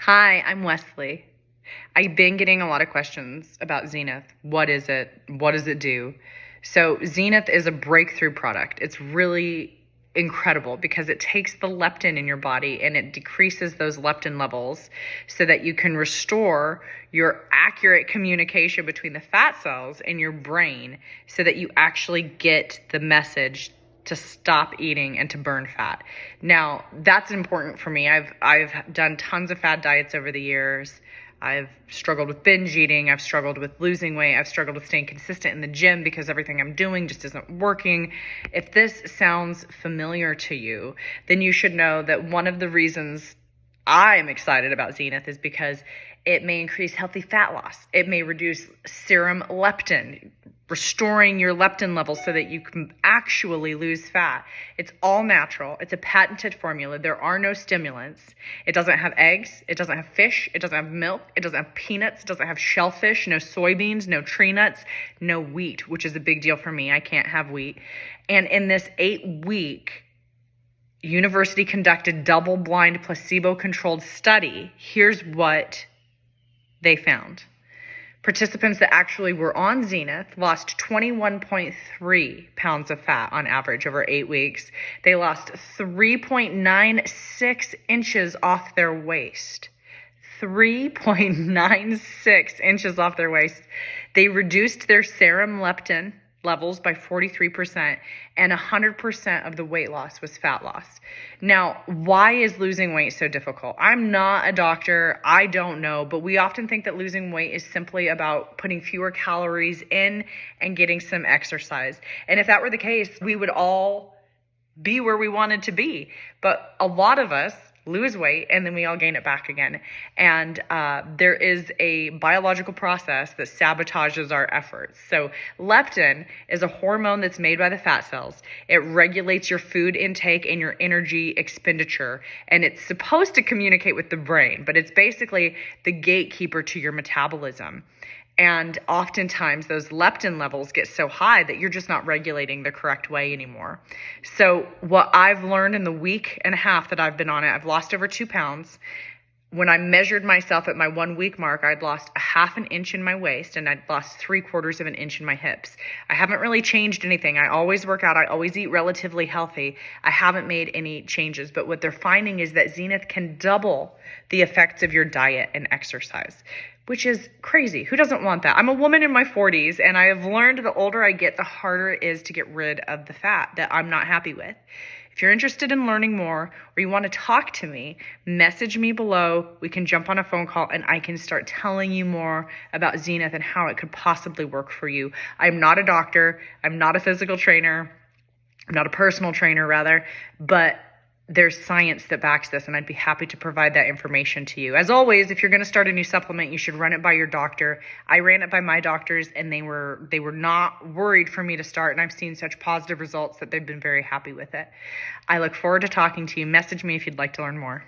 Hi, I'm Wesley. I've been getting a lot of questions about Zenith. What is it? What does it do? So, Zenith is a breakthrough product. It's really incredible because it takes the leptin in your body and it decreases those leptin levels so that you can restore your accurate communication between the fat cells in your brain so that you actually get the message to stop eating and to burn fat. Now, that's important for me. I've done tons of fad diets over the years. I've struggled with binge eating. I've struggled with losing weight. I've struggled with staying consistent in the gym because everything I'm doing just isn't working. If this sounds familiar to you, then you should know that one of the reasons I'm excited about Zenith is because it may increase healthy fat loss. It may reduce serum leptin, restoring your leptin levels so that you can actually lose fat. It's all natural. It's a patented formula. There are no stimulants. It doesn't have eggs. It doesn't have fish. It doesn't have milk. It doesn't have peanuts. It doesn't have shellfish, no soybeans, no tree nuts, no wheat, which is a big deal for me. I can't have wheat. And in this 8-week university conducted double-blind placebo-controlled study, here's what they found. Participants that actually were on Zenith lost 21.3 pounds of fat on average over 8 weeks. They lost 3.96 inches off their waist. 3.96 inches off their waist. They reduced their serum leptin levels by 43%, and 100% of the weight loss was fat loss. Now, why is losing weight so difficult? I'm not a doctor. I don't know, but we often think that losing weight is simply about putting fewer calories in and getting some exercise. And if that were the case, we would all be where we wanted to be. But a lot of us lose weight and then we all gain it back again. And there is a biological process that sabotages our efforts. So leptin is a hormone that's made by the fat cells. It regulates your food intake and your energy expenditure. And it's supposed to communicate with the brain, but it's basically the gatekeeper to your metabolism. And oftentimes those leptin levels get so high that you're just not regulating the correct way anymore. So what I've learned in the week and a half that I've been on it, I've lost over 2 pounds. When I measured myself at my 1 week mark, I'd lost a half an inch in my waist and I'd lost 3/4 of an inch in my hips. I haven't really changed anything. I always work out. I always eat relatively healthy. I haven't made any changes, but what they're finding is that Zenith can double the effects of your diet and exercise, which is crazy. Who doesn't want that? I'm a woman in my 40s, and I have learned the older I get, the harder it is to get rid of the fat that I'm not happy with. If you're interested in learning more or you want to talk to me, message me below. We can jump on a phone call and I can start telling you more about Zenith and how it could possibly work for you. I'm not a doctor. I'm not a physical trainer. I'm not a personal trainer, rather, but there's science that backs this, and I'd be happy to provide that information to you. As always, if you're going to start a new supplement, you should run it by your doctor. I ran it by my doctors, and they were not worried for me to start, and I've seen such positive results that they've been very happy with it. I look forward to talking to you. Message me if you'd like to learn more.